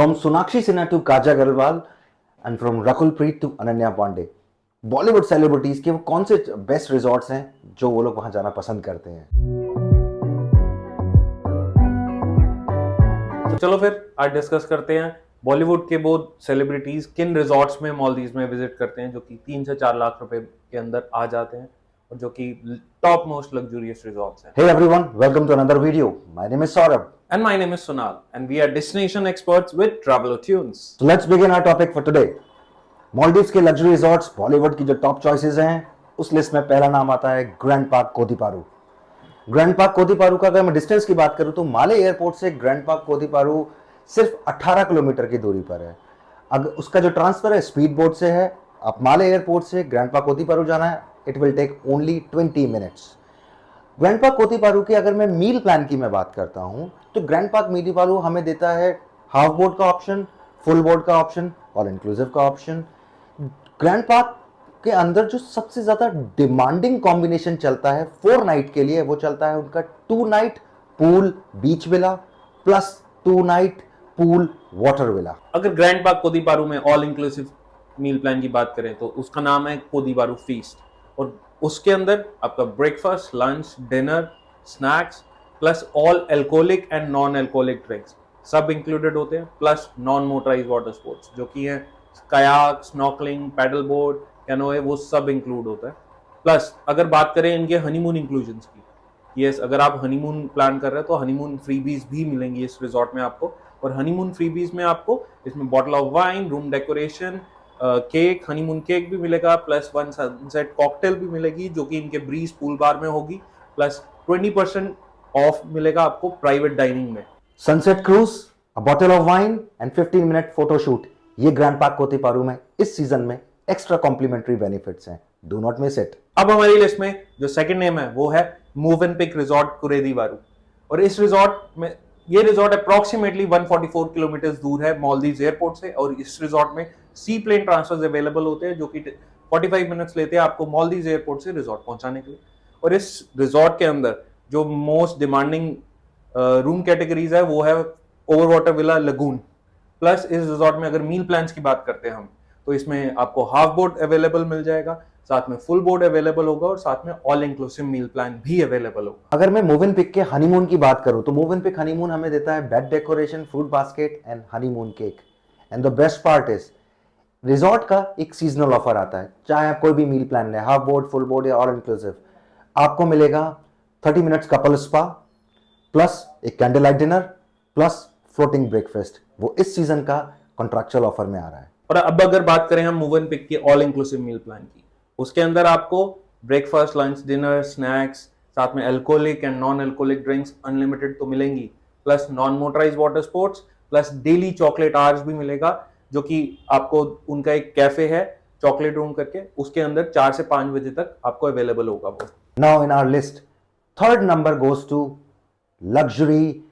From Sonakshi Sinha to Kaja Agarwal and from Rakul Preet to Ananya Pandey, Bollywood celebrities के वो कौन से best resorts हैं जो वो लोग वहां जाना पसंद करते हैं। तो चलो फिर आज डिस्कस करते हैं बॉलीवुड के वो सेलिब्रिटीज किन रिजॉर्ट्स में मालदीव्स में विजिट करते हैं जो कि 3 से 4 लाख रुपए के अंदर आ जाते हैं और जो कि टॉप मोस्ट लग्जूरियस रिजॉर्ट्स हैं। Hey everyone, welcome to another video. My name is Saurabh. And my name is Sunal and we are destination experts with Traveler Tunes. So let's begin our topic for today. Maldives के luxury resorts Bollywood की जो top choices हैं उस list में पहला नाम आता है ग्रैंड पार्क कोदीपारू। ग्रैंड पार्क कोदीपारू का अगर मैं डिस्टेंस की बात करूं तो माले एयरपोर्ट से ग्रैंड पार्क कोदीपारू सिर्फ 18 किलोमीटर की दूरी पर है। अगर उसका जो ट्रांसफर है स्पीड बोट से है, आप माले एयरपोर्ट से ग्रैंड पार्क कोदीपारू जाना है, it will take only 20 minutes. Grand Park Kodhipparu की अगर मैं मील प्लान की मैं बात करता हूं तो ग्रैंड पार्क कोदीपारू हमें देता है हाफ बोर्ड का ऑप्शन, फुल बोर्ड का ऑप्शन, ऑल इंक्लूसिव का ऑप्शन। ग्रैंड पार्क के अंदर जो सबसे ज्यादा डिमांडिंग कॉम्बिनेशन चलता है 4 नाइट के लिए वो चलता है उनका 2 night pool beach villa plus 2 night pool water villa. अगर ग्रैंड पार्क कोदीपारू में ऑल इंक्लूसिव मील प्लान की बात करें तो उसका नाम है कोदीपारू फीस्ट और उसके अंदर आपका breakfast, lunch, dinner, snacks plus all alcoholic and non alcoholic drinks सब इंक्लूडेड होते हैं, plus non motorise water sports जो कि है कायाक, स्नॉर्कलिंग, पैडल बोर्ड, कैनोए, वो सब इंक्लूड होता है। प्लस अगर बात करें इनके हनीमून इंक्लूजन्स की, यस अगर आप हनीमून प्लान कर रहे हैं तो हनीमून फ्रीबीज भी मिलेंगी इस रिजॉर्ट में आपको। और हनीमून फ्रीबीज में आपको इसमें bottle of wine, room decoration, cake, honeymoon cake भी मिलेगा, प्लस 1 सनसेट कॉकटेल भी मिलेगी जो कि इनके ब्रीज पूल बार में होगी, प्लस 20% ऑफ मिलेगा आपको प्राइवेट डाइनिंग में। Sunset cruise, a bottle of wine and 15 minute photoshoot, ये ग्रैंड पार्क कोदीपारू में इस सीजन में एक्स्ट्रा कॉम्प्लीमेंट्री बेनिफिट्स हैं, डू नॉट मिस इट। अब हमारी लिस्ट में जो सेकंड नेम है वो है मूव एंड पिक रिजॉर्ट कुरेदीवारू और इस रिजॉर्ट में ये रिजॉर्ट अप्रोक्सीमेटली 144 किलोमीटर दूर है मालदीव्स एयरपोर्ट से और इस रिजॉर्ट में सी प्लेन ट्रांसफर्स अवेलेबल होते हैं जो कि 45 मिनट्स लेते हैं आपको मालदीव्स एयरपोर्ट से रिजॉर्ट पहुंचाने के लिए। और इस रिजॉर्ट के अंदर जो मोस्ट डिमांडिंग रूम कैटेगरीज है वो है over water villa lagoon. Plus इस रिजॉर्ट में अगर मील प्लान्स की बात करते हैं हम तो इसमें आपको हाफ बोर्ड अवेलेबल मिल जाएगा, साथ में फुल बोर्ड अवेलेबल होगा और साथ में ऑल इंक्लूसिव मील प्लान भी अवेलेबल होगा। अगर मैं मूव एंड पिक के हनीमून की बात करूं तो मूव एंड पिक हनीमून हमें देता है bed decoration, fruit basket and honeymoon cake. And the best part is resort का एक सीजनल ऑफर आता है, चाहे आप कोई भी मील प्लान लें, हाफ बोर्ड, फुल बोर्ड या ऑल इंक्लूसिव, आपको मिलेगा 30 मिनट्स कपल स्पा प्लस एक candle light dinner plus floating breakfast. वो इस सीजन का कॉन्ट्रैक्चुअल ऑफर में आ रहा है। और अब अगर बात करें हम मूव एंड पिक के ऑल इंक्लूसिव मील प्लान की, उसके अंदर आपको ब्रेकफास्ट, लंच, डिनर, स्नैक्स, साथ में alcoholic and non alcoholic drinks unlimited तो मिलेंगी, plus non motorise water sports, plus daily chocolate hours भी मिलेगा जो कि आपको उनका एक कैफे है चॉकलेट रूम करके, उसके अंदर 4 से 5 बजे तक आपको अवेलेबल होगा वो। Now in our list third number goes to luxury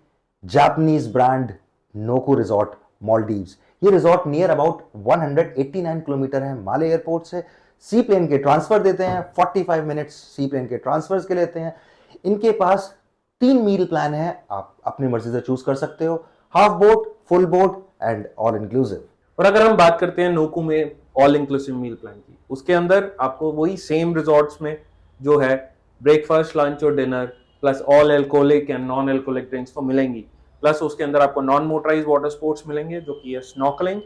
Japanese brand Noku resort Maldives. ये रिजॉर्ट नियर अबाउट 189 किलोमीटर है माले एयरपोर्ट से। सी प्लेन के ट्रांसफर देते हैं, 45 मिनट्स सी प्लेन के ट्रांसफर्स के लेते हैं। इनके पास 3 मील प्लान है, आप अपनी मर्जी से चूज कर सकते हो, half boat, full boat and all inclusive. और अगर हम बात करते हैं नोकू में ऑल इंक्लूसिव मील प्लान की, उसके अंदर आपको वही सेम रिजॉर्ट्स में जो है ब्रेकफास्ट, लंच और dinner plus all alcoholic and non alcoholic drinks तो मिलेंगी, प्लस उसके अंदर आपको नॉन मोटराइज वाटर स्पोर्ट्स मिलेंगे जो कि है स्नॉर्कलिंग।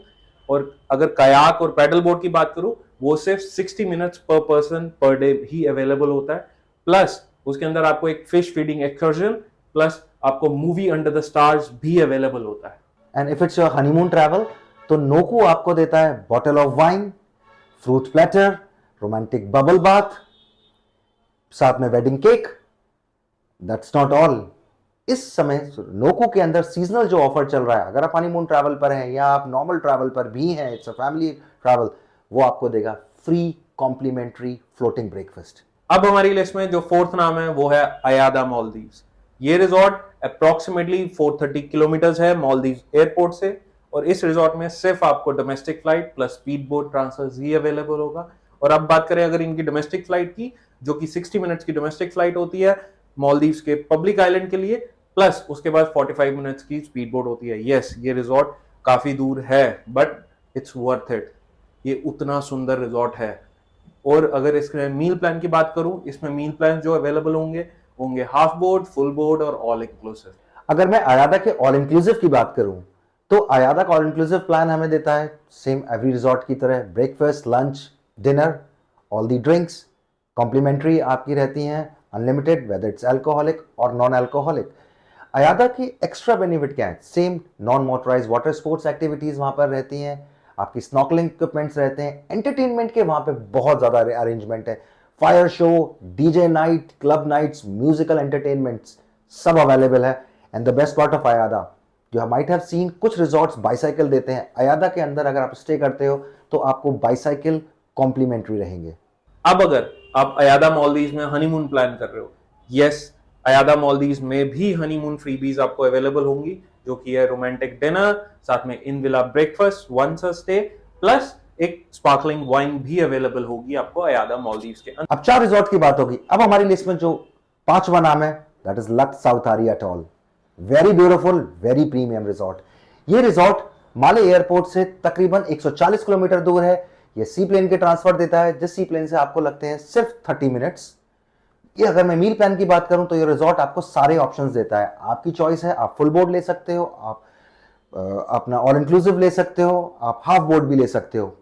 और अगर कायाक और पैडल बोर्ड की बात करूं वो सिर्फ 60 मिनट्स पर पर्सन पर डे ही अवेलेबल होता है, प्लस उसके अंदर आपको एक फिश फीडिंग एक्सकर्जन प्लस आपको मूवी अंडर द स्टार्स भी अवेलेबल होता है। And if it's your honeymoon travel तो नोकू आपको देता है bottle of wine, fruit platter, romantic bubble bath, साथ में wedding cake. That's not all, इस समय नोकू के अंदर सीजनल जो ऑफर चल रहा है, अगर आप हनीमून ट्रैवल पर हैं या आप नॉर्मल ट्रैवल पर भी हैं, इट्स अ फैमिली ट्रैवल, वो आपको देगा फ्री कॉम्प्लीमेंट्री फ्लोटिंग ब्रेकफास्ट। अब हमारी लिस्ट में जो फोर्थ नाम है वो है अयादा मालदीव्स। ये रिजॉर्ट अप्रोक्सीमेटली 430 किलोमीटर है मालदीव्स एयरपोर्ट से और इस रिजॉर्ट में सिर्फ आपको domestic flight plus speed boat transfer ही अवेलेबल होगा। और अब बात करें अगर इनकी डोमेस्टिक फ्लाइट की, जो कि 60 मिनट्स की डोमेस्टिक फ्लाइट होती है मालदीव्स के पब्लिक आइलैंड के लिए, प्लस उसके बाद 45 मिनट्स की स्पीड बोट होती है। यस, ये रिजॉर्ट काफी दूर है, बट इट्स वर्थ इट। ये उतना सुंदर रिजॉर्ट है। और अगर इसके मील प्लान की बात करूं, इसमें मील प्लान जो अवेलेबल होंगे होंगे हाफ बोर्ड, फुल बोर्ड और ऑल इंक्लूसिव। अगर मैं अयादा के ऑल इंक्लूसिव की बात करूं तो अयादा का ऑल इंक्लूसिव प्लान हमें देता है सेम एवरी रिजॉर्ट की तरह breakfast, lunch, dinner, all the drinks complimentary आपकी रहती हैं, अनलिमिटेड, वेदर इट्स अल्कोहलिक और नॉन अल्कोहलिक। अयादा की एक्स्ट्रा बेनिफिट क्या है? Same non motorise water sports activities वहां पर रहती हैं, आपकी स्नॉकलिंग इक्विपमेंट्स रहते हैं, एंटरटेनमेंट के वहां पे बहुत ज्यादा अरेंजमेंट है, fire show, DJ night, club nights, musical entertainments सब अवेलेबल है। And the best part of Ayada, you might have seen कुछ रिजॉर्ट्स बाइसाइकिल देते हैं, अयादा के अंदर अगर आप स्टे करते हो तो आपको बाइसाइकिल कॉम्प्लीमेंट्री रहेंगे। अब अगर आप अयादा मालदीव्स में हनीमून प्लान कर रहे हो, यस, अयादा मालदीव्स में भी हनीमून फ्रीबीज आपको अवेलेबल होंगी, जो कि है रोमांटिक डिनर, साथ में in villa breakfast, once a stay, plus एक स्पार्कलिंग वाइन भी अवेलेबल होगी आपको अयादा मालदीव्स के अंदर। अब 4 रिजॉर्ट की बात होगी। अब हमारी लिस्ट में जो 5वां नाम है that is Lux South Ari atoll. Very beautiful, very premium resort. ये रिजॉर्ट माले एयरपोर्ट से तकरीबन 140 किलोमीटर दूर है। ये सी प्लेन के ट्रांसफर देता है, जिस सी प्लेन से आपको लगते हैं सिर्फ 30 मिनट्स। ये अगर मैं मील प्लान की बात करूं तो ये रिजॉर्ट आपको सारे ऑप्शंस देता है, आपकी चॉइस है। आप फुल बोर्ड ले सकते हो, आप अपना ऑल इंक्लूसिव ले सकते हो, आप हाफ बोर्ड भी ले सकते हो।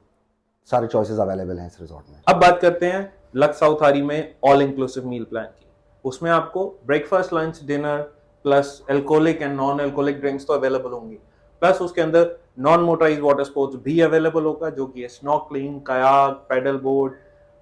सारे चॉइसेस अवेलेबल हैं इस रिजॉर्ट में। अब बात करते हैं लक्स साउथारी में ऑल इंक्लूसिव मील प्लान की। उसमें आपको breakfast, lunch, dinner plus alcoholic and non alcoholic drinks तो अवेलेबल होंगी, प्लस उसके अंदर नॉन मोटराइज वाटर स्पोर्ट्स भी अवेलेबल होगा, जो कि है snorkelling, kayak, paddle board,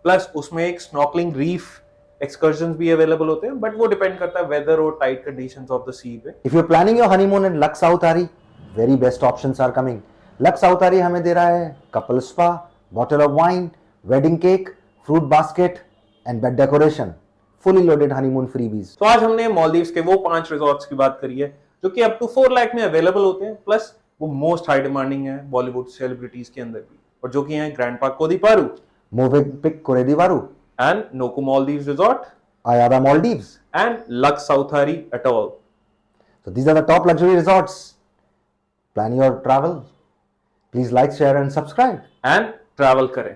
plus उसमें एक स्नॉकलिंग रीफ एक्सकर्जन भी अवेलेबल होते हैं, बट वो डिपेंड करता है वेदर और tide conditions of the sea पे। If you planning your honeymoon in Lux South Ari, very best options are coming. Lux साउथारी हमें दे रहा है couple spa, bottle of wine, wedding cake, fruit basket and bed decoration, fully loaded honeymoon freebies. तो आज हमने मालदीव्स के वो 5 resorts की बात करी है जो कि अप टू 4 लाख में अवेलेबल होते हैं, प्लस वो मोस्ट हाई डिमांडिंग है बॉलीवुड सेलिब्रिटीज के अंदर भी, और जो कि हैं Grand Park Kodhipparu, Movenpick Kuredhivaru, and Noku Maldives resort, Ayada Maldives, and Lux South Ari atoll. So these are the top luxury resorts. Plan your travel. Please like, share and subscribe. And travel करें।